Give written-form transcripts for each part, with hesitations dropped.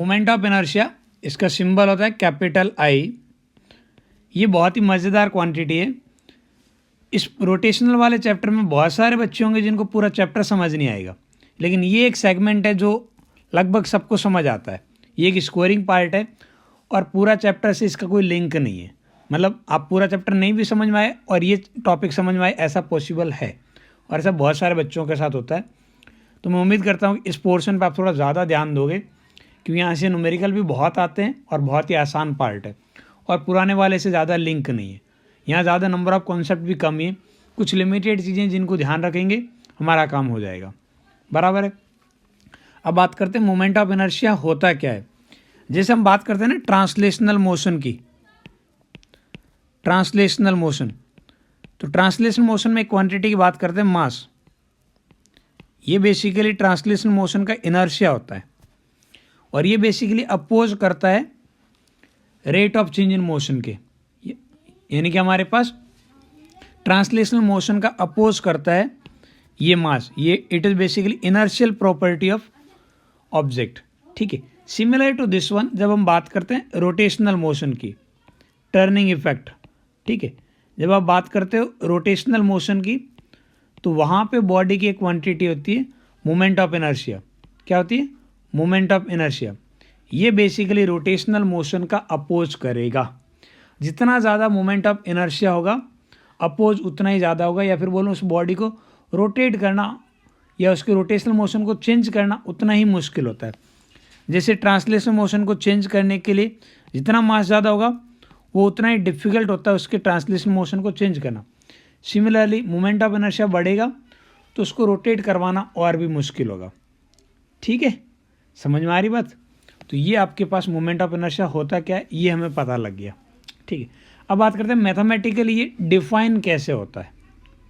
Moment of inertia, इसका symbol होता है कैपिटल आई। ये बहुत ही मज़ेदार क्वांटिटी है। इस रोटेशनल वाले चैप्टर में बहुत सारे बच्चे होंगे जिनको पूरा चैप्टर समझ नहीं आएगा, लेकिन ये एक सेगमेंट है जो लगभग सबको समझ आता है। ये एक स्कोरिंग पार्ट है और पूरा चैप्टर से इसका कोई लिंक नहीं है। मतलब आप पूरा चैप्टर नहीं भी समझ में आए और ये टॉपिक समझ में आए, ऐसा पॉसिबल है और ऐसा बहुत सारे बच्चों के साथ होता है। तो मैं उम्मीद करता हूँ कि इस पोर्शन पर आप थोड़ा ज़्यादा ध्यान दोगे, क्योंकि यहाँ से न्यूमेरिकल भी बहुत आते हैं और बहुत ही आसान पार्ट है और पुराने वाले से ज़्यादा लिंक नहीं है। यहाँ ज़्यादा नंबर ऑफ कॉन्सेप्ट भी कम ही है, कुछ लिमिटेड चीज़ें जिनको ध्यान रखेंगे हमारा काम हो जाएगा। बराबर है। अब बात करते हैं मोमेंट ऑफ इनर्शिया होता क्या है। जैसे हम बात करते हैं ना ट्रांसलेशनल मोशन की, ट्रांसलेशनल मोशन, तो ट्रांसलेशनल मोशन में एक क्वांटिटी की बात करते हैं मास। ये बेसिकली ट्रांसलेशनल मोशन का इनर्शिया होता है और ये बेसिकली अपोज करता है rate of change in motion के। यानी कि हमारे पास ट्रांसलेशनल मोशन का अपोज करता है ये मास। ये it is basically inertial property of object. ठीक है। सिमिलर टू दिस वन, जब हम बात करते हैं रोटेशनल मोशन की, टर्निंग इफेक्ट। ठीक है। जब आप बात करते हो रोटेशनल मोशन की, तो वहाँ पे बॉडी की एक क्वांटिटी होती है मोमेंट ऑफ इनर्शिया। क्या होती है? Moment of inertia. ये बेसिकली रोटेशनल मोशन का अपोज करेगा। जितना ज़्यादा मोमेंट ऑफ इनर्शिया होगा, अपोज उतना ही ज़्यादा होगा, या फिर बोलूँ उस बॉडी को रोटेट करना या उसके रोटेशनल मोशन को चेंज करना उतना ही मुश्किल होता है। जैसे ट्रांसलेशनल मोशन को चेंज करने के लिए जितना मास ज़्यादा होगा वो उतना ही डिफ़िकल्ट होता है उसके ट्रांसलेशनल मोशन को चेंज करना। सिमिलरली मोमेंट ऑफ इनर्शिया बढ़ेगा तो उसको रोटेट करवाना और भी मुश्किल होगा। ठीक है, समझ में आ रही बात? तो ये आपके पास मोमेंट ऑफ इनर्शिया होता क्या है ये हमें पता लग गया। ठीक है। अब बात करते हैं मैथमेटिकली ये डिफाइन कैसे होता है।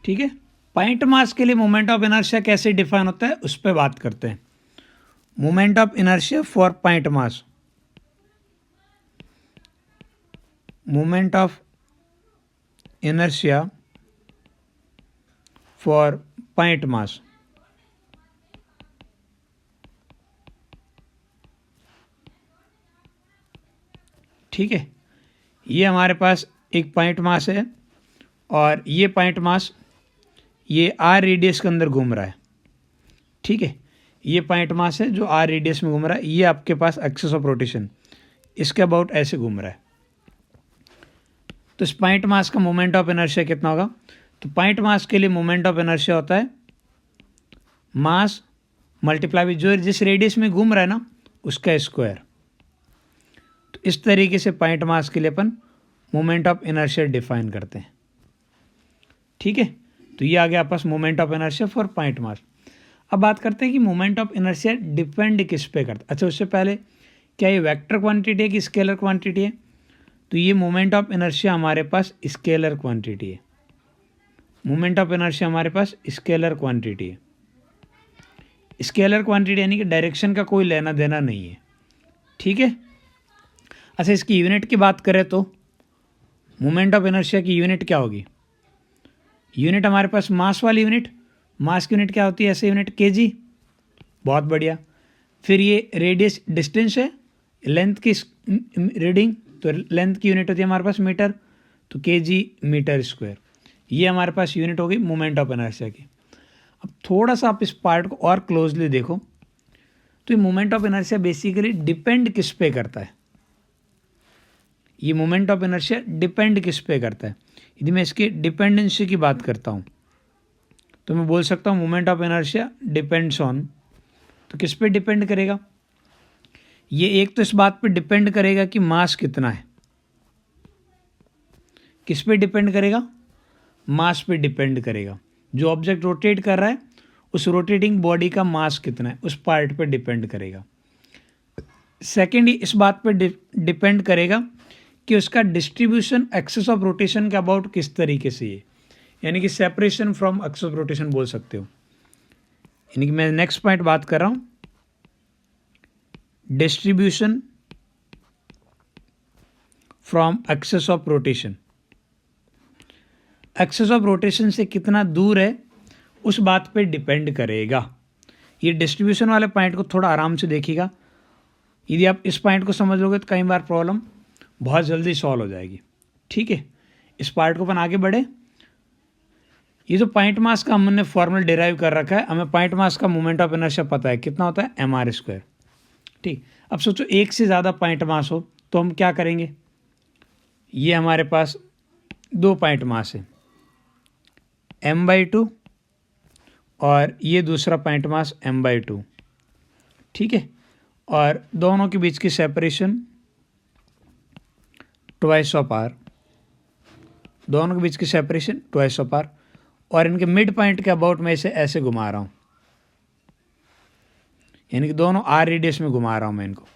ठीक है। पॉइंट मास के लिए मोमेंट ऑफ इनर्शिया कैसे डिफाइन होता है उस पर बात करते हैं। Moment of inertia for point mass, moment of inertia for point mass. ठीक है। ये हमारे पास एक पॉइंट मास है और ये पॉइंट मास ये आर रेडियस के अंदर घूम रहा है। ठीक है। ये पॉइंट मास है जो आर रेडियस में घूम रहा है। ये आपके पास एक्सिस ऑफ रोटेशन इसके अबाउट ऐसे घूम रहा है। तो इस पॉइंट मास का मोमेंट ऑफ इनर्शिया कितना होगा? तो पॉइंट मास के लिए मोमेंट ऑफ इनर्शिया होता है मास मल्टीप्लाई विद जो जिस रेडियस में घूम रहा है ना उसका स्क्वायर। तो इस तरीके से पॉइंट मास के लिए अपन मोमेंट ऑफ इनर्शिया डिफाइन करते हैं। ठीक है। तो ये आ गया आपस moment of inertia for point mass. अब बात करते हैं कि मोमेंट ऑफ इनर्शिया डिपेंड किस पे करता है। अच्छा, उससे पहले क्या ये वेक्टर क्वांटिटी है कि स्केलर क्वांटिटी है? तो ये मोमेंट ऑफ इनर्शिया हमारे पास स्केलर क्वांटिटी है। मोमेंट ऑफ इनर्शिया हमारे पास स्केलर क्वांटिटी है। स्केलर क्वांटिटी यानी कि डायरेक्शन का कोई लेना देना नहीं है। ठीक है। अच्छा, इसकी यूनिट की बात करें तो मोमेंट ऑफ इनर्शिया की यूनिट क्या होगी? यूनिट हमारे पास मास वाली यूनिट, मास की यूनिट क्या होती है? ऐसे यूनिट केजी। बहुत बढ़िया। फिर ये रेडियस डिस्टेंस है, लेंथ की रीडिंग, तो लेंथ की यूनिट होती है हमारे पास मीटर, तो केजी मीटर स्क्वायर। ये हमारे पास यूनिट होगी मोमेंट ऑफ इनर्शिया की। अब थोड़ा सा आप इस पार्ट को और क्लोजली देखो तो ये moment of inertia basically depend किस पे करता है? ये मोमेंट ऑफ इनर्शिया डिपेंड किस पे करता है? यदि मैं इसकी डिपेंडेंसी की बात करता हूँ तो मैं बोल सकता हूँ moment of inertia depends on, तो किस पे डिपेंड करेगा? ये एक तो इस बात पे डिपेंड करेगा कि मास कितना है। किस पे डिपेंड करेगा? मास पे डिपेंड करेगा। जो ऑब्जेक्ट रोटेट कर रहा है उस रोटेटिंग बॉडी का मास कितना है उस पार्ट पे डिपेंड करेगा। सेकेंडली इस बात पे डिपेंड करेगा कि उसका डिस्ट्रीब्यूशन एक्सिस ऑफ रोटेशन के अबाउट किस तरीके से है, यानी कि separation from axis of rotation बोल सकते हो। यानी कि मैं नेक्स्ट पॉइंट बात कर रहा हूँ, distribution from axis of rotation. Axis of rotation से कितना दूर है उस बात पे डिपेंड करेगा। ये डिस्ट्रीब्यूशन वाले पॉइंट को थोड़ा आराम से देखिएगा। यदि आप इस पॉइंट को समझ लोगे तो कई बार प्रॉब्लम बहुत जल्दी सॉल्व हो जाएगी। ठीक है, इस पार्ट को अपन आगे बढ़े। ये जो पॉइंट मास का हमने फॉर्मूला डिराइव कर रखा है, हमें पॉइंट मास का मोमेंट ऑफ इनर्शिया पता है कितना होता है, mr²। ठीक, अब सोचो एक से ज़्यादा पॉइंट मास हो तो हम क्या करेंगे। ये हमारे पास 2 पॉइंट मास है, m/2 और ये दूसरा पॉइंट मास m/2। ठीक है, और दोनों के बीच की सेपरेशन ट्वाइस ऑफ r, दोनों के बीच की सेपरेशन ट्वाइस ऑफ r, और इनके मिड पॉइंट के अबाउट में इसे ऐसे घुमा रहा हूँ, यानी कि दोनों r रेडियस में घुमा रहा हूँ, मैं इनको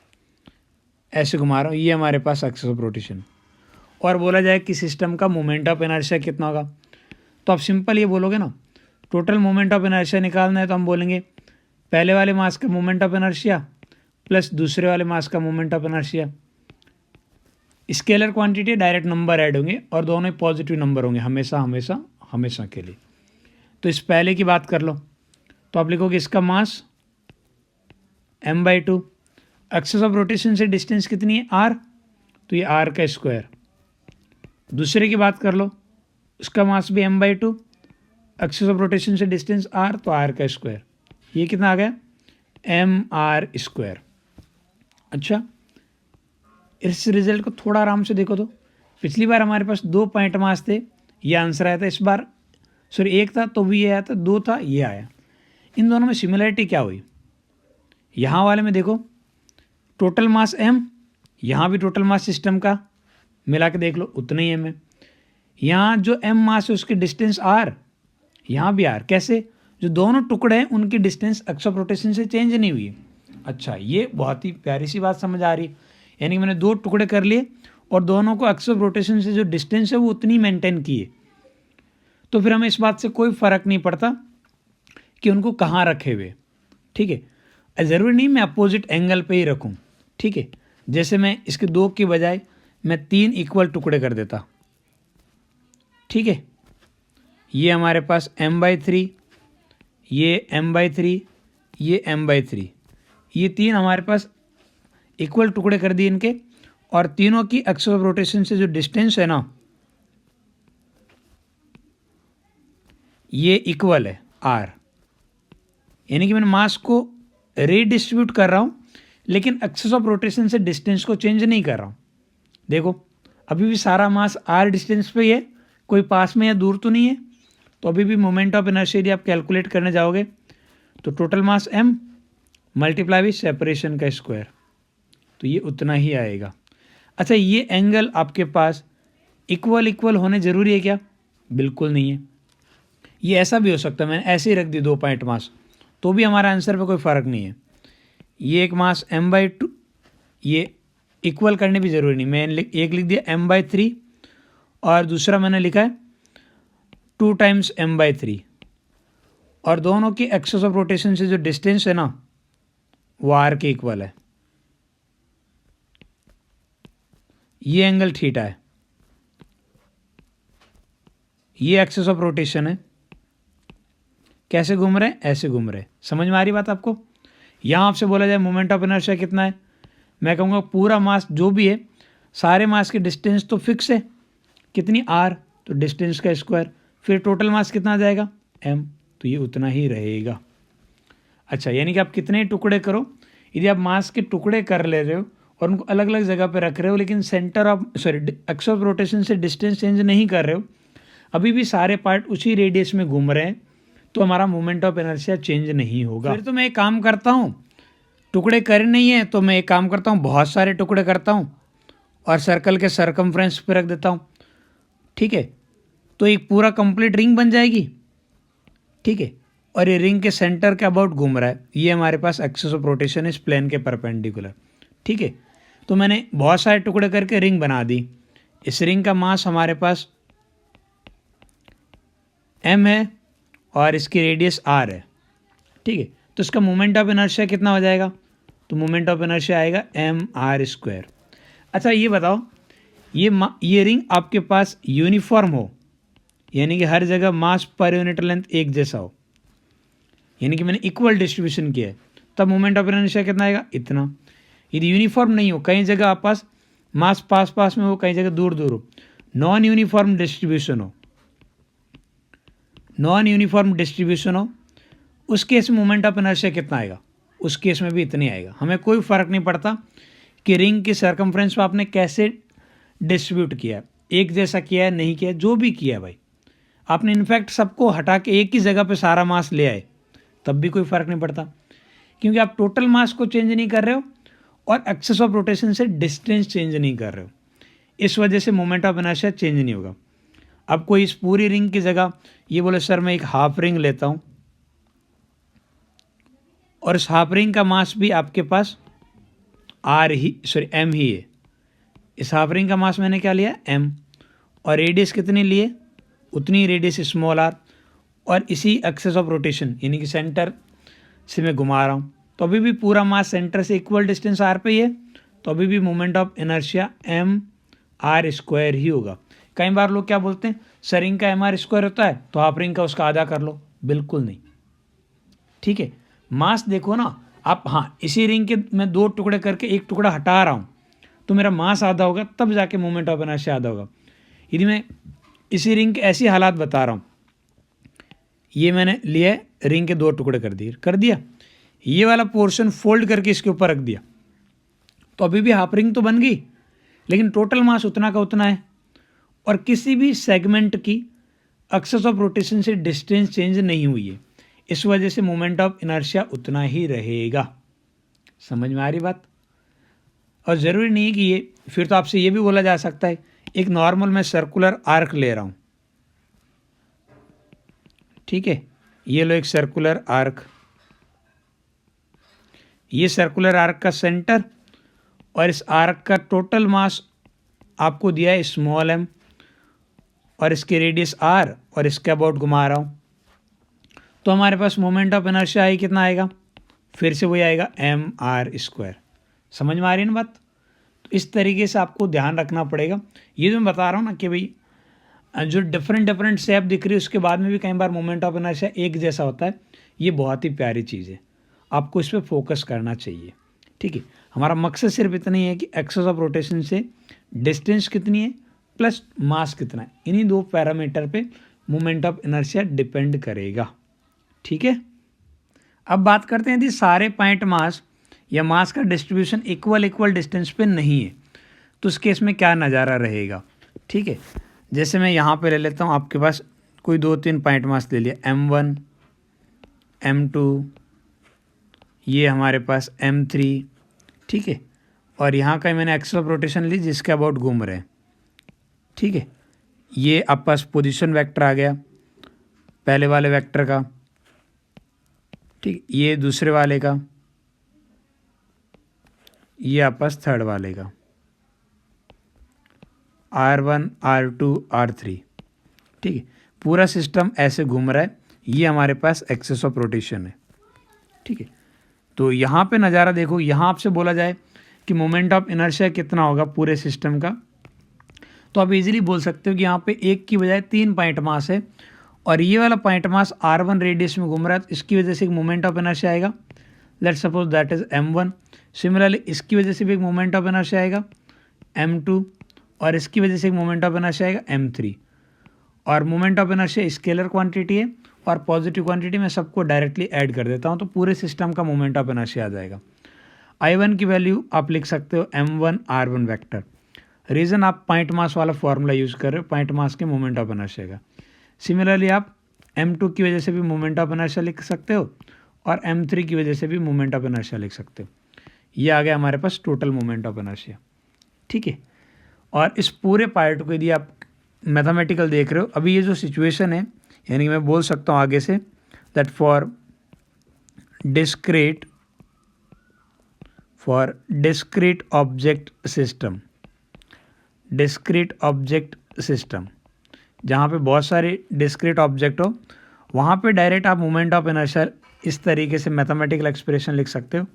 ऐसे घुमा रहा हूँ। ये हमारे पास एक्सिस ऑफ रोटेशन। और बोला जाए कि सिस्टम का मोमेंट ऑफ इनर्शिया कितना होगा, तो आप सिंपल ये बोलोगे ना, टोटल मोमेंट ऑफ इनर्शिया निकालना है तो हम बोलेंगे पहले वाले मास का मोमेंट ऑफ इनर्शिया प्लस दूसरे वाले मास का moment of inertia. Scalar quantity direct number add होंगे और दोनों ही पॉजिटिव नंबर होंगे हमेशा हमेशा हमेशा के लिए। तो इस पहले की बात कर लो तो आप लिखोगे इसका मास m/2, एक्सिस ऑफ रोटेशन से डिस्टेंस कितनी है r, तो ये r का स्क्वायर। दूसरे की बात कर लो, उसका मास भी m/2, एक्सिस ऑफ रोटेशन से डिस्टेंस r, तो r का स्क्वायर। ये कितना आ गया, mr²। अच्छा, इस रिजल्ट को थोड़ा आराम से देखो तो पिछली बार हमारे पास 2 पॉइंट मास थे, ये आंसर आया था। इस बार सॉरी 1 था तो भी ये आया था, 2 था ये आया। इन दोनों में सिमिलरिटी क्या हुई, यहाँ वाले में देखो टोटल मास m, यहाँ भी टोटल मास सिस्टम का मिला के देख लो उतना ही m है। यहाँ जो m मास है उसकी डिस्टेंस r, यहाँ भी r। कैसे, जो दोनों टुकड़े हैं उनकी डिस्टेंस एक्सिस ऑफ रोटेशन से चेंज नहीं हुई है। अच्छा, ये बहुत ही प्यारी सी बात समझ आ रही है, यानी कि मैंने 2 टुकड़े कर लिए और दोनों को एक्सिस ऑफ रोटेशन से जो डिस्टेंस है वो उतनी मेंटेन की है। तो फिर हमें इस बात से कोई फ़र्क नहीं पड़ता कि उनको कहाँ रखे हुए। ठीक है, ज़रूरी नहीं मैं अपोजिट एंगल पे ही रखूँ। ठीक है, जैसे मैं इसके 2 की बजाय मैं 3 इक्वल टुकड़े कर देता। ठीक है, ये हमारे पास m/3, ये m/3, ये m/3, ये 3 हमारे पास इक्वल टुकड़े कर दिए इनके, और तीनों की एक्सिस ऑफ रोटेशन से जो डिस्टेंस है ना ये इक्वल है r, यानी कि मैंने मास को रीडिस्ट्रीब्यूट कर रहा हूँ लेकिन एक्सिस ऑफ रोटेशन से डिस्टेंस को चेंज नहीं कर रहा हूँ। देखो अभी भी सारा मास r डिस्टेंस पे ही है, कोई पास में या दूर तो नहीं है। तो अभी भी मोमेंट ऑफ इनर्शिया यदि आप कैलकुलेट करने जाओगे तो total mass m multiply with separation का स्क्वायर, तो ये उतना ही आएगा। अच्छा, ये एंगल आपके पास इक्वल होने ज़रूरी है क्या, बिल्कुल नहीं है। ये ऐसा भी हो सकता है, मैंने ऐसे ही रख दी 2 पॉइंट मास, तो भी हमारा आंसर पे कोई फ़र्क नहीं है। ये एक मास m/2, ये इक्वल करने भी ज़रूरी नहीं, मैंने एक लिख दिया m/3 और दूसरा मैंने लिखा है 2 टाइम्स m/3, और दोनों की एक्सिस ऑफ रोटेशन से जो डिस्टेंस है ना वो r के इक्वल है। ये एंगल थीटा है, ये एक्सिस ऑफ रोटेशन है। कैसे घूम रहे हैं, ऐसे घूम रहे हैं। समझ में आ रही बात आपको। यहाँ आपसे बोला जाए मोमेंट ऑफ इनर्शिया कितना है, मैं कहूँगा पूरा मास जो भी है सारे मास की डिस्टेंस तो फिक्स है, कितनी r, तो डिस्टेंस का स्क्वायर, फिर टोटल मास कितना आ जाएगा m, तो ये उतना ही रहेगा। अच्छा, यानी कि आप कितने टुकड़े करो, यदि आप मास के टुकड़े कर ले रहे हो और उनको अलग अलग जगह पे रख रहे हो लेकिन centre of axis of rotation से डिस्टेंस चेंज नहीं कर रहे हो, अभी भी सारे पार्ट उसी रेडियस में घूम रहे हैं, तो हमारा मोमेंट ऑफ इनर्शिया चेंज नहीं होगा। फिर तो मैं एक काम करता हूँ, टुकड़े करे नहीं है तो मैं एक काम करता हूँ, बहुत सारे टुकड़े करता हूँ और सर्कल के सरकमफ्रेंस पे रख देता हूँ। ठीक है, तो एक पूरा कंप्लीट रिंग बन जाएगी। ठीक है, और ये रिंग के सेंटर के अबाउट घूम रहा है, ये हमारे पास एक्सिस ऑफ रोटेशन इस प्लेन के परपेंडिकुलर। ठीक है, तो मैंने बहुत सारे टुकड़े करके रिंग बना दी। इस रिंग का मास हमारे पास m है और इसकी रेडियस r है। ठीक है, तो इसका मोमेंट ऑफ इनर्शिया कितना हो जाएगा, तो मोमेंट ऑफ इनर्शिया आएगा mr²। अच्छा, ये बताओ, ये रिंग आपके पास यूनिफॉर्म हो, यानी कि हर जगह मास पर यूनिट लेंथ एक जैसा हो, यानी कि मैंने इक्वल डिस्ट्रीब्यूशन किया है, तब मोमेंट ऑफ इनर्शिया कितना आएगा, इतना। यदि यूनिफॉर्म नहीं हो, कई जगह आप पास मास पास पास में हो, कई जगह दूर दूर हो, नॉन यूनिफॉर्म डिस्ट्रीब्यूशन हो, नॉन यूनिफॉर्म डिस्ट्रीब्यूशन हो, उस केस में मोमेंट ऑफ इनर्शिया कितना आएगा? उस केस में भी इतनी आएगा। हमें कोई फ़र्क नहीं पड़ता कि रिंग की सर्कमफ्रेंस पर आपने कैसे डिस्ट्रीब्यूट किया है, एक जैसा किया है नहीं किया है, जो भी किया है भाई, आपने इनफैक्ट सबको हटा के एक ही जगह पे सारा मास ले आए, तब भी कोई फ़र्क नहीं पड़ता, क्योंकि आप टोटल मास को चेंज नहीं कर रहे हो और एक्सेस ऑफ रोटेशन से डिस्टेंस चेंज नहीं कर रहे हो। इस वजह से मोमेंट ऑफ इनर्शिया चेंज नहीं होगा। अब कोई इस पूरी रिंग की जगह ये बोले सर मैं एक हाफ रिंग लेता हूँ और इस हाफ रिंग का मास भी आपके पास एम ही है। इस हाफ रिंग का मास मैंने क्या लिया? एम, और रेडियस कितनी लिए? उतनी रेडियस स्मॉल आर, और इसी एक्सेस ऑफ रोटेशन यानी कि सेंटर से मैं घुमा रहा हूँ, तो अभी भी पूरा मास सेंटर से इक्वल डिस्टेंस आर पे ही है, तो अभी भी moment of inertia M R square ही होगा। कई बार लोग क्या बोलते हैं, सर रिंग का एम आर स्क्वायर होता है तो हाफ रिंग का उसका आधा कर लो। बिल्कुल नहीं, ठीक है। मास देखो ना आप, हाँ इसी रिंग के मैं दो टुकड़े करके एक टुकड़ा हटा रहा हूँ तो मेरा मास आधा होगा, तब जाके मोमेंट ऑफ इनर्शिया आधा होगा। यदि मैं इसी रिंग के ऐसी हालात बता रहा हूँ, ये मैंने लिया रिंग के दो टुकड़े कर दिया, ये वाला पोर्शन फोल्ड करके इसके ऊपर रख दिया, तो अभी भी हाफ रिंग तो बन गई, लेकिन टोटल मास उतना का उतना है, और किसी भी सेगमेंट की एक्सेस ऑफ रोटेशन से डिस्टेंस चेंज नहीं हुई है। इस वजह से मोमेंट ऑफ इनर्शिया उतना ही रहेगा। समझ में आ रही बात? और ज़रूरी नहीं है कि ये, फिर तो आपसे ये भी बोला जा सकता है, एक नॉर्मल मैं सर्कुलर आर्क ले रहा हूँ, ठीक है, ये लो एक सर्कुलर आर्क, ये सर्कुलर आर्क का सेंटर और इस आर्क का टोटल मास आपको दिया है स्मॉल एम, और इसकी रेडियस आर, और इसके अबाउट घुमा रहा हूँ, तो हमारे पास मोमेंट ऑफ इनर्शिया आई कितना आएगा? फिर से वही आएगा एम आर स्क्वायर। समझ में आ रही है ना बात? तो इस तरीके से आपको ध्यान रखना पड़ेगा। ये जो मैं बता रहा हूँ ना कि भाई जो डिफरेंट शेप दिख रही है उसके बाद में भी कई बार मोमेंट ऑफ इनर्शिया एक जैसा होता है, ये बहुत ही प्यारी चीज़ है, आपको इस पर फोकस करना चाहिए, ठीक है। हमारा मकसद सिर्फ इतना ही है कि एक्सेस ऑफ रोटेशन से डिस्टेंस कितनी है प्लस मास कितना है, इन्हीं दो पैरामीटर पे मोमेंट ऑफ इनर्शिया डिपेंड करेगा, ठीक है। अब बात करते हैं यदि सारे पॉइंट मास या मास का डिस्ट्रीब्यूशन इक्वल डिस्टेंस पे नहीं है तो उस केस में क्या नज़ारा रहेगा, ठीक है। जैसे मैं यहाँ पे ले लेता हूँ, आपके पास कोई 2-3 पॉइंट मास ले लिया, M1, M2, ये हमारे पास M3, ठीक है, और यहाँ का मैंने एक्सेस ऑफ रोटेशन ली जिसके अबाउट घूम रहे हैं, ठीक है। ये आप पास पोजीशन वेक्टर आ गया पहले वाले वेक्टर का, ठीक, ये दूसरे वाले का, ये आप पास थर्ड वाले का, R1, R2, R3, ठीक है। पूरा सिस्टम ऐसे घूम रहा है, ये हमारे पास एक्सेस ऑफ रोटेशन है, ठीक है। तो यहाँ पे नज़ारा देखो, यहाँ आपसे बोला जाए कि मोमेंट ऑफ इनर्शिया कितना होगा पूरे सिस्टम का, तो आप इजीली बोल सकते हो कि यहाँ पे एक की बजाय 3 पॉइंट मास है, और ये वाला पॉइंट मास R1 रेडियस में घूम रहा है, तो इसकी वजह से एक मोमेंट ऑफ इनर्शिया आएगा, let's suppose that is M1। Similarly इसकी वजह से भी एक मोमेंट ऑफ इनर्शिया आएगा M2, और इसकी वजह से एक मोमेंट ऑफ इनर्शिया आएगा M3। और moment of inertia scalar quantity है, और पॉजिटिव क्वांटिटी में सबको डायरेक्टली ऐड कर देता हूँ, तो पूरे सिस्टम का मोमेंट ऑफ इनर्शिया आ जाएगा। I1 की वैल्यू आप लिख सकते हो M1 R1 वेक्टर। रीज़न आप पॉइंट मास वाला फॉर्मूला यूज़ कर रहे हो पॉइंट मास के मोमेंट ऑफ इनर्शिया का। सिमिलरली आप M2 की वजह से भी मोमेंट ऑफ इनर्शिया लिख सकते हो, और M3 की वजह से भी मोमेंट ऑफ इनर्शिया लिख सकते हो। ये आ गया हमारे पास टोटल मोमेंट ऑफ इनर्शिया, ठीक है। और इस पूरे पार्ट को यदि आप मैथमेटिकल देख रहे हो, अभी ये जो सिचुएशन है, यानी कि मैं बोल सकता हूँ आगे say that for discrete object system, जहाँ पे बहुत सारे डिस्क्रीट ऑब्जेक्ट हो, वहाँ पे डायरेक्ट आप मोमेंट ऑफ इनर्शिया इस तरीके से मैथमेटिकल एक्सप्रेशन लिख सकते हो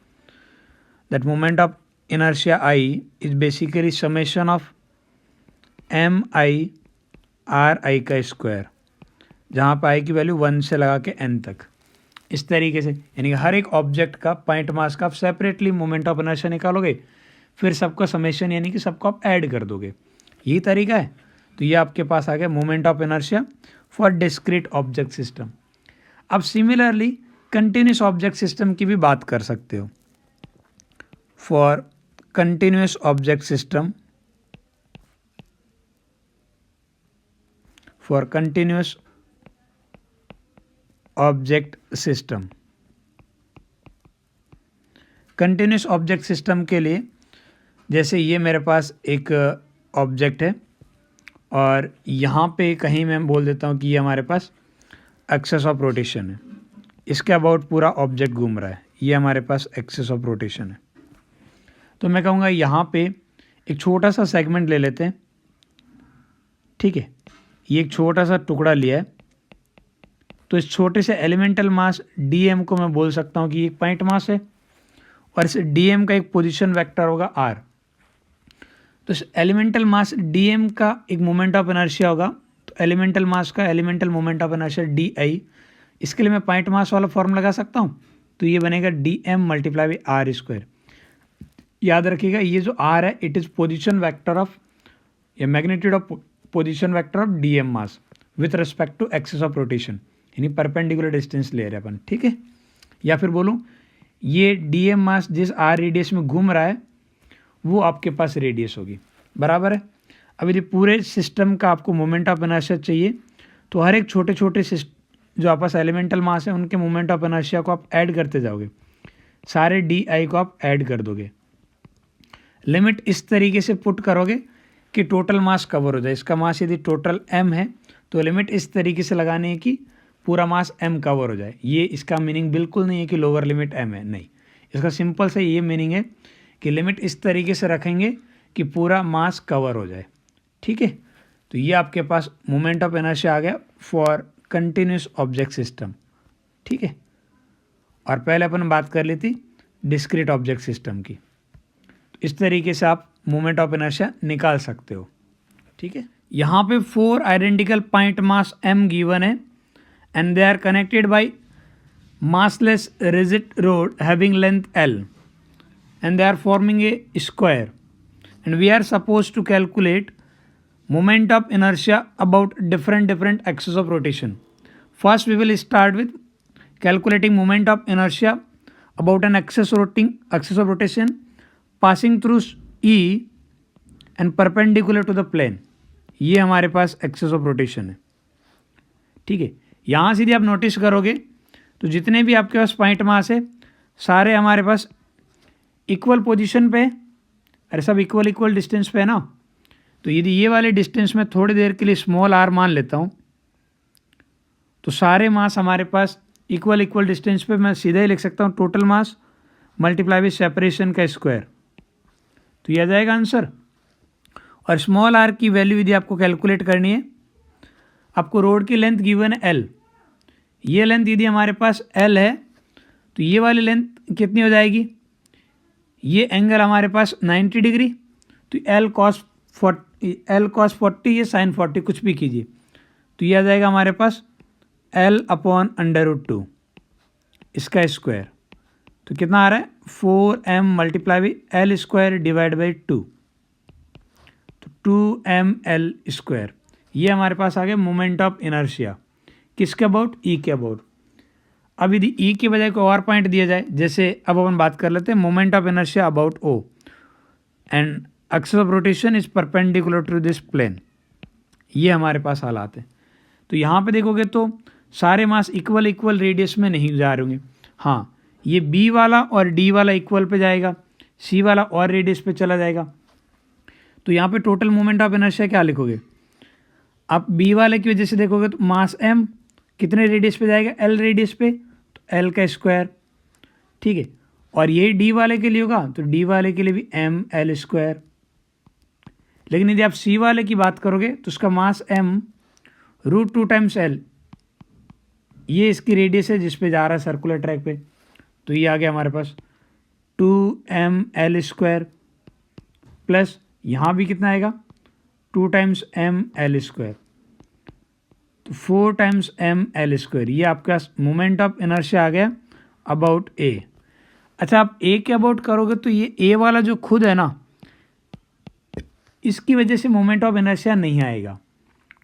that moment of inertia I is basically summation of MI/RI का स्क्वायर, जहाँ पर आई की वैल्यू 1 से लगा के n तक। इस तरीके से, यानी कि हर एक ऑब्जेक्ट का पॉइंट मास का आप सेपरेटली मोमेंट ऑफ इनर्शिया निकालोगे, फिर सबका समेशन यानी कि सबको आप ऐड कर दोगे, यही तरीका है। तो ये आपके पास आ गया moment of inertia for discrete object system. अब सिमिलरली कंटिन्यूस ऑब्जेक्ट सिस्टम की भी बात कर सकते हो। For continuous object system, for continuous object system, continuous object system के लिए जैसे ये मेरे पास एक ऑब्जेक्ट है और यहाँ पे कहीं मैं बोल देता हूँ कि ये हमारे पास एक्सेस ऑफ रोटेशन है, इसके अबाउट पूरा ऑब्जेक्ट घूम रहा है, ये हमारे पास एक्सेस ऑफ रोटेशन है। तो मैं कहूँगा यहाँ पे एक छोटा सा सेगमेंट ले लेते हैं, ठीक है, ये एक छोटा सा टुकड़ा लिया है, तो इस छोटे से एलिमेंटल मास dm को मैं बोल सकता हूँ कि एक पॉइंट मास है और इस dm का एक पोजीशन वेक्टर होगा r। तो इस एलिमेंटल मास dm का एक मोमेंट ऑफ इनर्शिया होगा, तो एलिमेंटल मास का elemental moment of inertia di, इसके लिए मैं पॉइंट मास वाला फॉर्म लगा सकता हूँ, तो ये बनेगा dm multiply by R square. याद रखिएगा ये जो r है it is position vector of या magnitude of position vector of dm mass with respect to axis of rotation, यानी परपेंडिकुलर डिस्टेंस ले रहे हैं अपन, ठीक है। या फिर बोलूँ ये dm मास जिस r रेडियस में घूम रहा है वो आपके पास रेडियस होगी, बराबर है। अब यदि पूरे सिस्टम का आपको मोमेंट ऑफ इनर्शिया चाहिए तो हर एक छोटे छोटे जो आपस एलिमेंटल मास है उनके मोमेंट ऑफ इनर्शिया को आप ऐड करते जाओगे, सारे di को आप ऐड कर दोगे, लिमिट इस तरीके से पुट करोगे कि टोटल मास कवर हो जाए। इसका मास यदि टोटल m है तो लिमिट इस तरीके से लगानी है कि पूरा मास m कवर हो जाए। ये इसका मीनिंग बिल्कुल नहीं है कि लोअर लिमिट m है, नहीं, इसका सिंपल से ये मीनिंग है कि लिमिट इस तरीके से रखेंगे कि पूरा मास कवर हो जाए, ठीक है। तो ये आपके पास मोमेंट ऑफ इनर्शिया आ गया फॉर कंटिन्यूस ऑब्जेक्ट सिस्टम, ठीक है। और पहले अपन बात कर ली थी डिस्क्रीट ऑब्जेक्ट सिस्टम की। तो इस तरीके से आप मोमेंट ऑफ इनर्शिया निकाल सकते हो, ठीक है। यहाँ पे 4 identical point mass m given है and they are connected by massless rigid rod having length L and they are forming a square, and we are supposed to calculate moment of inertia about different axes of rotation. First we will start with calculating moment of inertia about an axis of rotation passing through E and perpendicular to the plane. ये हमारे पास access of rotation है, ठीक है। यहाँ से यदि आप notice करोगे तो जितने भी आपके पास पॉइंट मास है सारे हमारे पास इक्वल पोजीशन पे, अरे सब इक्वल डिस्टेंस पे है ना। तो यदि ये वाले डिस्टेंस में थोड़ी देर के लिए स्मॉल r मान लेता हूँ तो सारे मास हमारे पास इक्वल डिस्टेंस पे मैं सीधा ही लिख सकता हूँ total mass multiply with separation का स्क्वायर, तो ये आ जाएगा आंसर। और स्मॉल r की वैल्यू यदि आपको कैलकुलेट करनी है, आपको रोड की लेंथ गिवन है L, ये लेंथ यदि हमारे पास L है तो ये वाली लेंथ कितनी हो जाएगी, ये एंगल हमारे पास 90 डिग्री, तो L cos 40 ये sin 40 कुछ भी कीजिए, तो ये आ जाएगा हमारे पास L/√2 इसका स्क्वायर, तो कितना आ रहा है 4m multiply by L square divide by 2, तो 2mL स्क्वायर। ये हमारे पास आ गया मोमेंट ऑफ इनर्शिया किसके अबाउट, ई के अबाउट। अब यदि ई के बजाय कोई और पॉइंट दिया जाए, जैसे अब अपन बात कर लेते हैं moment of inertia about O and axis of rotation is perpendicular to this plane, ये हमारे पास हालात है। तो यहाँ पे देखोगे तो सारे मास इक्वल रेडियस में नहीं जा रहे होंगे, हाँ ये बी वाला और डी वाला इक्वल पे जाएगा, सी वाला और रेडियस पे चला जाएगा। तो यहाँ पे टोटल मोमेंट ऑफ इनर्शिया क्या लिखोगे, आप बी वाले की वजह से देखोगे तो मास m कितने रेडियस पे जाएगा, L रेडियस पे, तो L का स्क्वायर, ठीक है। और ये डी वाले के लिए होगा तो डी वाले के लिए भी mL स्क्वायर। लेकिन यदि आप सी वाले की बात करोगे तो उसका मास m √2 टाइम्स L, ये इसकी रेडियस है जिस पे जा रहा है सर्कुलर ट्रैक पे, तो ये आ गया हमारे पास 2mL स्क्वायर प्लस यहाँ भी कितना आएगा 2 टाइम्स mL स्क्वायर, तो तो 4 टाइम्स एम एल स्क्वायर, ये आपका मोमेंट ऑफ इनर्शिया आ गया अबाउट ए। अच्छा, आप ए के अबाउट करोगे तो ये ए वाला जो खुद है ना, इसकी वजह से मोमेंट ऑफ इनर्शिया नहीं आएगा।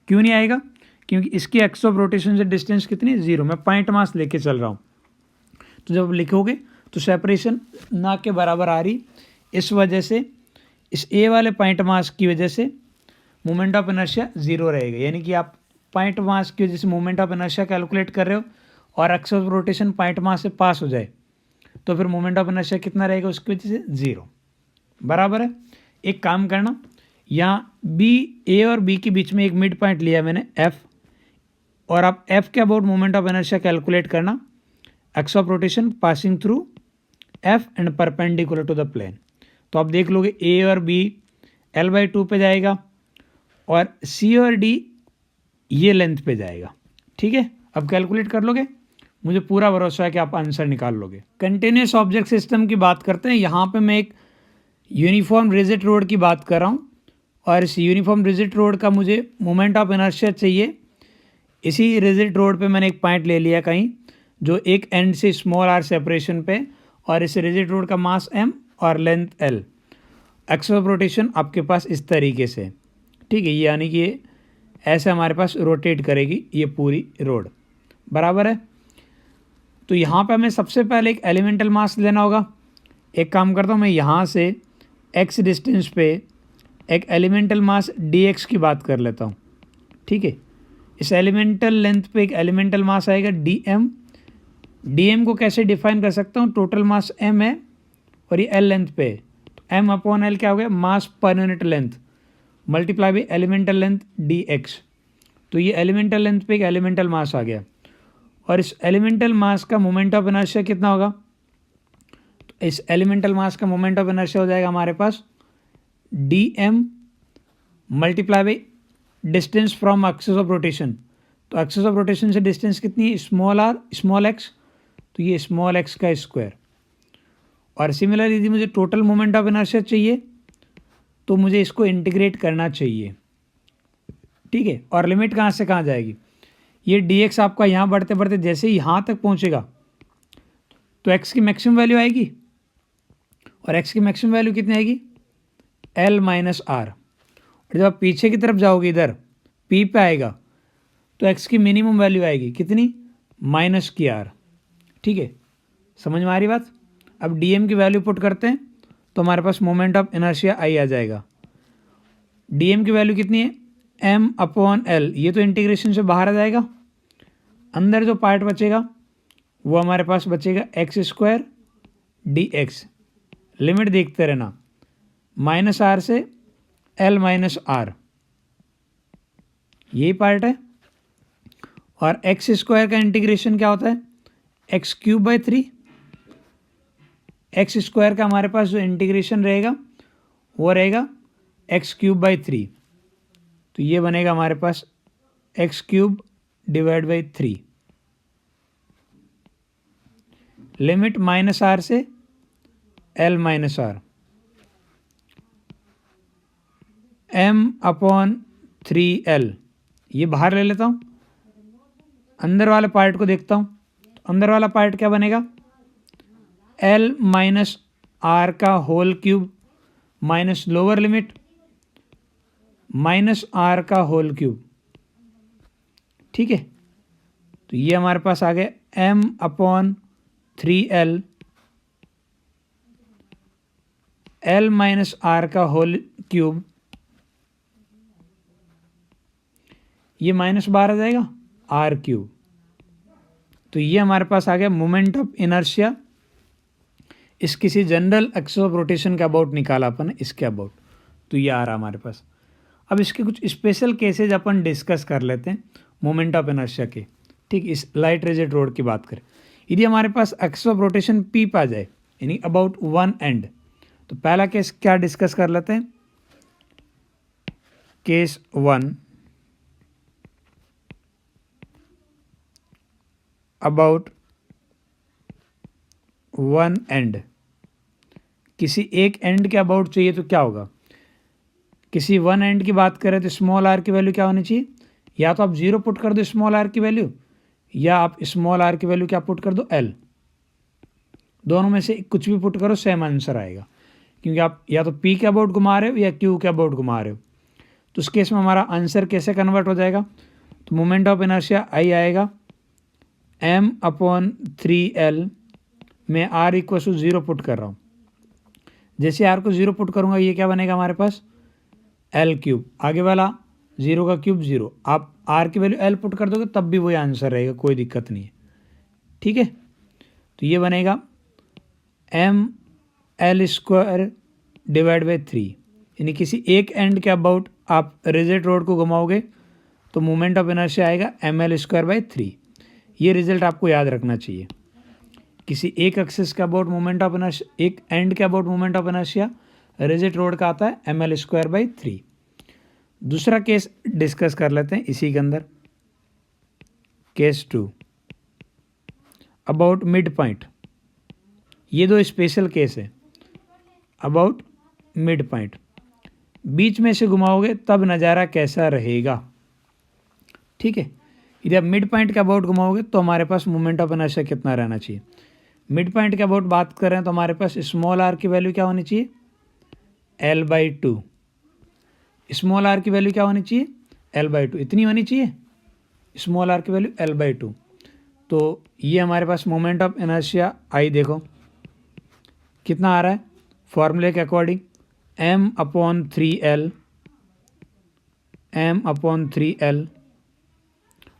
क्यों नहीं आएगा? क्योंकि इसकी एक्स ऑफ रोटेशन से डिस्टेंस कितनी, 0। मैं पॉइंट मास लेके चल रहा हूँ, तो जब लिखोगे तो सेपरेशन ना के बराबर आ रही, इस वजह से इस ए वाले पॉइंट मास की वजह से मोमेंट ऑफ इनर्शिया 0 रहेगा। यानी कि आप पॉइंट मास की वजह से मोमेंट ऑफ इनर्शिया कैलकुलेट कर रहे हो और x of rotation point mass से पास हो जाए तो फिर मोमेंट ऑफ इनर्शिया कितना रहेगा, उसकी वजह से 0। बराबर है। एक काम करना, यहाँ बी, ए और बी के बीच में एक मिड पॉइंट लिया मैंने एफ, और आप एफ के about moment of inertia calculate करना, axis of rotation passing through F and perpendicular to the plane. तो आप देख लोगे ए और बी L/2 पे जाएगा और सी और डी ये लेंथ पे जाएगा। ठीक है, अब कैलकुलेट कर लोगे, मुझे पूरा भरोसा है कि आप आंसर निकाल लोगे। कंटिन्यूस ऑब्जेक्ट सिस्टम की बात करते हैं। यहाँ पे मैं एक यूनिफॉर्म रिजिड रोड की बात कर रहा हूँ और इस यूनिफॉर्म रिजिड रोड का मुझे मोमेंट ऑफ इनर्शिया चाहिए। इसी रिजिड रोड पे मैंने एक पॉइंट ले लिया कहीं जो एक एंड से स्मॉल आर सेपरेशन पे, और इस रिजिड रोड का मास m और length l। X of rotation आपके पास इस तरीके से, ठीक है, यानी कि ये ऐसे हमारे पास रोटेट करेगी ये पूरी रोड। बराबर है। तो यहाँ पे हमें सबसे पहले एक एलिमेंटल मास लेना होगा। एक काम करता हूँ, मैं यहाँ से x डिस्टेंस पे एक एलिमेंटल मास dx की बात कर लेता हूँ। ठीक है, इस एलिमेंटल लेंथ पे एक एलिमेंटल मास आएगा dm। dm को कैसे डिफाइन कर सकता हूँ, टोटल मास m है और ये l लेंथ पे है, तो m/l क्या हो गया, mass per unit length multiply by elemental length dx। तो ये एलिमेंटल लेंथ पे एक एलिमेंटल मास आ गया, और इस एलिमेंटल मास का मोमेंट ऑफ इनर्शिया कितना होगा, तो इस एलिमेंटल मास का मोमेंट ऑफ इनर्शिया हो जाएगा हमारे पास dm multiply by distance from axis of rotation. तो एक्सिस ऑफ रोटेशन से डिस्टेंस कितनी है, स्मॉल आर स्मॉल एक्स, तो ये स्मॉल एक्स का स्क्वायर। और सिमिलरली यदि मुझे टोटल मोमेंट ऑफ इनर्शिया चाहिए तो मुझे इसको इंटीग्रेट करना चाहिए। ठीक है, और लिमिट कहाँ से कहाँ जाएगी, ये dx आपका यहाँ बढ़ते बढ़ते जैसे ही यहाँ तक पहुँचेगा तो x की मैक्सिमम वैल्यू आएगी, और x की मैक्सिमम वैल्यू कितनी आएगी, L-R। और जब आप पीछे की तरफ जाओगे इधर P पे आएगा तो x की मिनिमम वैल्यू आएगी कितनी, -R। ठीक है, समझ में आ रही बात। अब dm की वैल्यू पुट करते हैं तो हमारे पास मोमेंट ऑफ इनर्शिया आई आ जाएगा। dm की वैल्यू कितनी है, m/l। ये तो इंटीग्रेशन से बाहर आ जाएगा, अंदर जो पार्ट बचेगा वो हमारे पास बचेगा x² dx। लिमिट देखते रहना, -R से L-R, यही पार्ट है। और x² का इंटीग्रेशन क्या होता है, x³ 3। x² का हमारे पास जो इंटीग्रेशन रहेगा वो रहेगा x³ 3। तो ये बनेगा हमारे पास x³ / 3। लिमिट -R से L-R, m/3l। ये बाहर ले लेता हूँ, अंदर वाले पार्ट को देखता हूँ। तो अंदर वाला पार्ट क्या बनेगा, L-R का whole cube minus lower limit -R का होल क्यूब। ठीक है, तो ये हमारे पास आ गया m/3l L-R का होल क्यूब। ये माइनस बाहर आ जाएगा R³। तो ये हमारे पास आ गया मोमेंट ऑफ इनर्शिया। इस किसी जनरल एक्सिस ऑफ रोटेशन के अबाउट निकाला अपन इसके अबाउट, तो ये आ रहा हमारे पास। अब इसके कुछ स्पेशल केसेज अपन डिस्कस कर लेते हैं मोमेंट ऑफ इनर्शिया के। ठीक, इस लाइट रिजिड रोड की बात करें, यदि हमारे पास एक्सिस ऑफ रोटेशन P पे आ जाए यानी अबाउट वन एंड, तो पहला केस क्या डिस्कस कर लेते हैं, केस 1 अबाउट वन एंड। किसी एक एंड के अबाउट चाहिए तो क्या होगा, किसी वन एंड की बात करें तो स्मॉल r की वैल्यू क्या होनी चाहिए, या तो आप 0 पुट कर दो स्मॉल आर की वैल्यू, या आप स्मॉल आर की वैल्यू क्या पुट कर दो एल। दोनों में से कुछ भी पुट करो सेम आंसर आएगा, क्योंकि आप या तो पी के अबाउट घुमा रहे हो या क्यू के अबाउट घुमा रहे हो। तो उस केस में हमारा आंसर कैसे कन्वर्ट हो जाएगा, तो मोमेंट ऑफ इनर्शिया आई आएगा m/3l में r इक्व टू 0 पुट कर रहा हूँ। जैसे r को 0 पुट करूँगा ये क्या बनेगा हमारे पास l³। आगे वाला 0 का क्यूब 0, आप r की वैल्यू l पुट कर दोगे तब भी वही आंसर रहेगा, कोई दिक्कत नहीं है। ठीक है, तो ये बनेगा ml² डिवाइड बाई 3, यानी किसी एक एंड के अबाउट आप रिजिड रोड को घुमाओगे तो मोमेंट ऑफ इनर्शिया आएगा ml²/3। ये रिजल्ट आपको याद रखना चाहिए। किसी एक एक्सिस के अबाउट मोमेंट ऑफ इनर्शिया, एक एंड के about moment of inertia rigid road का आता है ml²/3। दूसरा केस डिस्कस कर लेते हैं इसी के अंदर, केस 2 अबाउट मिड पॉइंट। ये दो स्पेशल केस है। अबाउट मिड पॉइंट, बीच में से घुमाओगे तब नज़ारा कैसा रहेगा। ठीक है, यदि आप मिड पॉइंट के अबाउट घुमाओगे तो हमारे पास मोमेंट ऑफ इनर्शिया कितना रहना चाहिए। मिड पॉइंट के अबाउट बात करें तो हमारे पास स्मॉल आर की वैल्यू क्या होनी चाहिए l/2। स्मॉल आर की वैल्यू क्या होनी चाहिए l/2, इतनी होनी चाहिए स्मॉल आर की वैल्यू l/2। तो ये हमारे पास मोमेंट ऑफ इनर्शिया आई देखो कितना आ रहा है फॉर्मूले के अकॉर्डिंग m/3l।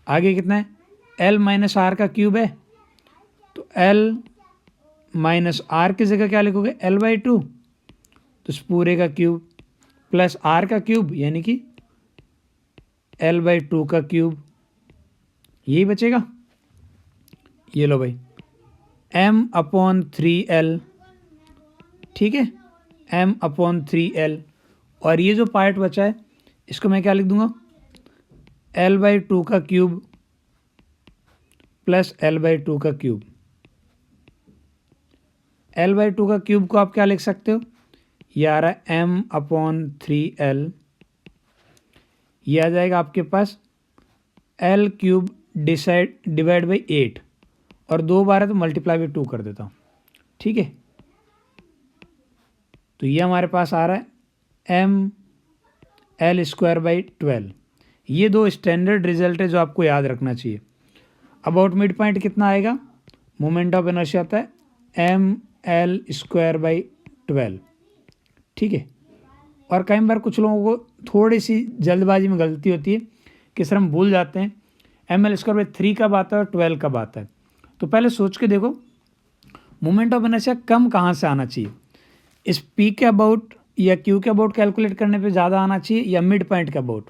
आगे कितना है l-r का क्यूब है, तो l-r की जगह क्या लिखोगे l/2, तो इस पूरे का क्यूब प्लस r का क्यूब यानी कि l/2 का क्यूब, यही बचेगा। ये लो भाई m/3l। ठीक है, m/3l, और ये जो पार्ट बचा है इसको मैं क्या लिख दूंगा l/2 का क्यूब प्लस l/2 का क्यूब। l/2 का क्यूब को आप क्या लिख सकते हो, ये आ रहा है m/3l। ये आ जाएगा आपके पास l³ डिवाइड बाई 8, और 2 बार है तो मल्टीप्लाई बाई 2 कर देता हूँ। ठीक है, तो ये हमारे पास आ रहा है ml²/12। ये दो स्टैंडर्ड रिजल्ट है जो आपको याद रखना चाहिए। अबाउट मिड पॉइंट कितना आएगा, मोमेंट ऑफ इनर्शिया आता है ml²/12। ठीक है, और कई बार कुछ लोगों को थोड़ी सी जल्दबाजी में गलती होती है कि सर हम भूल जाते हैं ml²/3 कब आता है और 12 कब आता है। तो पहले सोच के देखो मोमेंट ऑफ इनर्शिया कम कहाँ से आना चाहिए, इस पी के अबाउट या क्यू के अबाउट कैलकुलेट करने पे ज़्यादा आना चाहिए या मिड पॉइंट के अबाउट।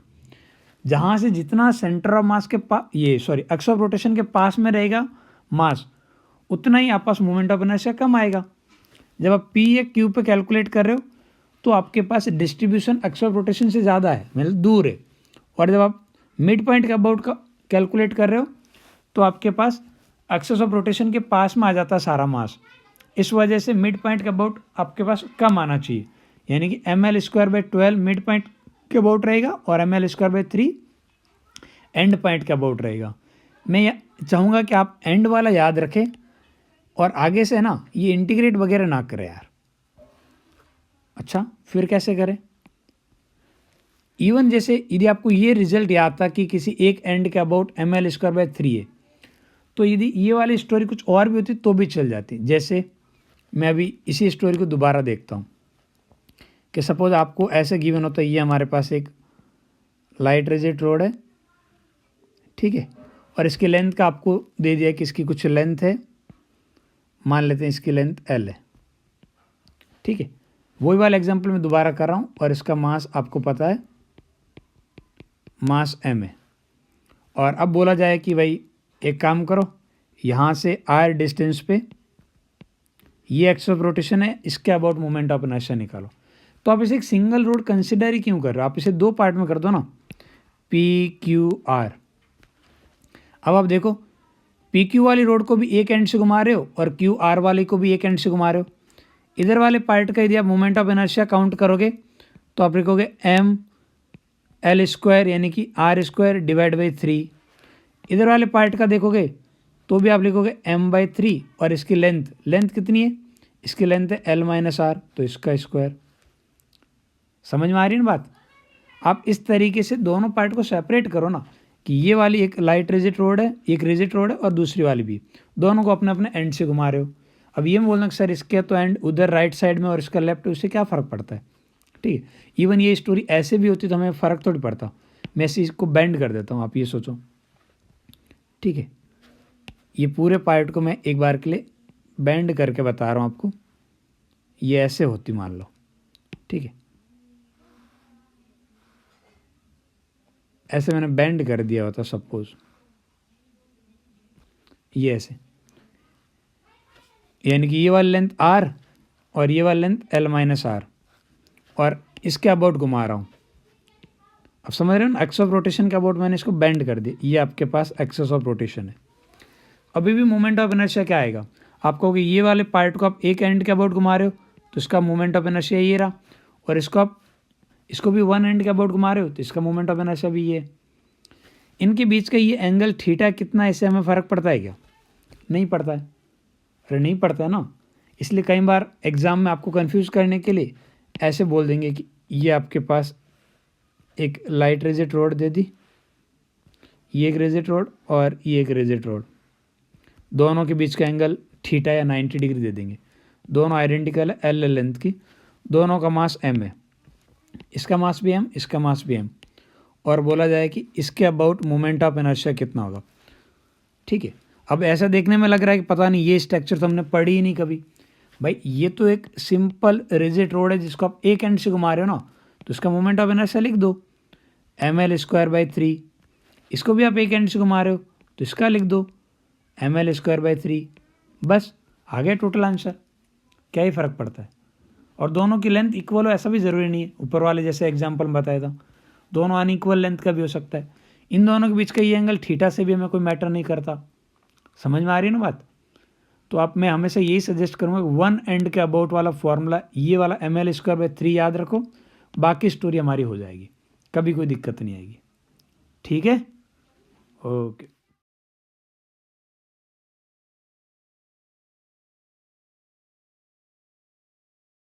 जहाँ से जितना सेंटर ऑफ मास के पास एक्स ऑफ रोटेशन के पास में रहेगा मास, उतना ही आप पास मोमेंट ऑफ इनर्शिया कम आएगा। जब आप पी या क्यू पे कैलकुलेट कर रहे हो तो आपके पास डिस्ट्रीब्यूशन एक्स ऑफ रोटेशन से ज़्यादा है, मतलब दूर है। और जब आप मिड पॉइंट के अबाउट का कैलकुलेट कर रहे हो तो आपके पास एक्सेस ऑफ रोटेशन के पास में आ जाता है सारा मास। इस वजह से मिड पॉइंट के अबाउट आपके पास कम आना चाहिए, यानी कि ml²/12 मिड पॉइंट के अबाउट रहेगा और ml²/3 एंड पॉइंट के अबाउट रहेगा। मैं चाहूँगा कि आप एंड वाला याद रखें और आगे से ना ये इंटीग्रेट वगैरह ना करें यार। अच्छा, फिर कैसे करें, इवन जैसे यदि आपको ये रिजल्ट याद था कि किसी एक एंड के अबाउट ml²/3 है, तो यदि ये वाली स्टोरी कुछ और भी होती तो भी चल जाती। जैसे मैं अभी इसी स्टोरी को दोबारा देखता हूँ कि सपोज आपको ऐसे गिवन होता है, ये हमारे पास एक लाइट रिजिड रोड है, ठीक है, और इसकी लेंथ का आपको दे दिया कि इसकी कुछ लेंथ है, मान लेते हैं इसकी लेंथ l है। ठीक है, वही वाला एग्जांपल मैं दोबारा कर रहा हूँ, और इसका मास आपको पता है मास m है। और अब बोला जाए कि भाई एक काम करो, यहाँ से r डिस्टेंस पे ये एक्स ऑफ रोटेशन है, इसके अबाउट मोमेंट ऑफ इनर्शिया निकालो। तो आप इसे एक सिंगल रोड कंसिडर ही क्यों कर रहे हो, आप इसे दो पार्ट में कर दो ना, PQR। अब आप देखो PQ वाली रोड को भी एक एंड से घुमा रहे हो और QR वाली को भी एक एंड से घुमा रहे हो। इधर वाले पार्ट का यदि आप मोमेंट ऑफ इनर्शिया काउंट करोगे तो आप लिखोगे एल स्क्वायर यानी कि आर स्क्वायर डिवाइड बाई 3। इधर वाले पार्ट का देखोगे तो भी आप लिखोगे m/3 और इसकी लेंथ कितनी है, इसकी लेंथ है l-r, तो इसका स्क्वायर। समझ में आ रही है ना बात। आप इस तरीके से दोनों पार्ट को सेपरेट करो ना, कि ये वाली एक लाइट रिजिड रोड है, एक रिजिड रोड है और दूसरी वाली भी, दोनों को अपने अपने एंड से घुमा रहे हो। अब ये बोलना कि सर इसके तो एंड उधर राइट साइड में और इसका लेफ्ट, उससे क्या फ़र्क पड़ता है। ठीक है, इवन ये स्टोरी ऐसे भी होती तो हमें फ़र्क थोड़ी पड़ता। मैं इसी को बेंड कर देता हूँ, आप ये सोचो। ठीक है, ये पूरे पार्ट को मैं एक बार के लिए बेंड करके बता रहा हूँ आपको। ये ऐसे होती मान लो, ठीक है, ऐसे मैंने बेंड कर दिया होता सपोज, ये ऐसे, यानी कि ये वाली लेंथ r और ये वाली लेंथ l-r और इसके अबाउट घुमा रहा हूँ। अब समझ रहे हो ना, एक्स ऑफ रोटेशन के अबाउट मैंने इसको बेंड कर दिया, ये आपके पास एक्सेस ऑफ रोटेशन है। अभी भी मोमेंट ऑफ इनर्शिया क्या आएगा, आप कहोगे ये वाले पार्ट को आप एक एंड के अबाउट घुमा रहे हो तो इसका मोमेंट ऑफ इनर्शिया ये रहा, और इसको भी वन एंड के अबाउट घुमा रहे हो तो इसका मोमेंट ऑफ इनर्शिया भी ये है। इनके बीच का ये एंगल थीटा कितना है, इससे हमें फ़र्क पड़ता है क्या? नहीं पड़ता है। अरे नहीं पड़ता है ना, इसलिए कई बार एग्ज़ाम में आपको कंफ्यूज करने के लिए ऐसे बोल देंगे कि ये आपके पास एक लाइट रिजिड रोड दे दी, ये एक रिजिड रोड और ये एक रिजिड रोड, दोनों के बीच का एंगल थीटा या 90 डिग्री दे देंगे। दोनों आइडेंटिकल है एल लेंथ की, दोनों का मास m है, इसका मास भी m, इसका मास भी m, और बोला जाए कि इसके अबाउट मोमेंट ऑफ इनर्शिया कितना होगा। ठीक है, अब ऐसा देखने में लग रहा है कि पता नहीं ये स्ट्रक्चर तो हमने पढ़ी ही नहीं कभी। भाई ये तो एक सिंपल रिजिड रोड है जिसको आप एक एंड से घुमा रहे हो ना, तो इसका मोमेंट ऑफ इनर्शिया लिख दो ml²/3। इसको भी आप एक एंड से घुमा रहे हो तो इसका लिख दो ml²/3। बस आ गया टोटल आंसर। क्या ही फ़र्क पड़ता है। और दोनों की लेंथ इक्वल हो ऐसा भी ज़रूरी नहीं है, ऊपर वाले जैसे एग्जाम्पल में बताया था, दोनों अनइक्वल लेंथ का भी हो सकता है। इन दोनों के बीच का ये एंगल थीटा से भी हमें कोई मैटर नहीं करता। समझ में आ रही है ना बात। तो आप मैं हमेशा यही सजेस्ट करूँगा कि वन एंड के अबाउट वाला फॉर्मूला ये वाला ml²/3 याद रखो, बाकी स्टोरी हमारी हो जाएगी, कभी कोई दिक्कत नहीं आएगी। ठीक है, ओके।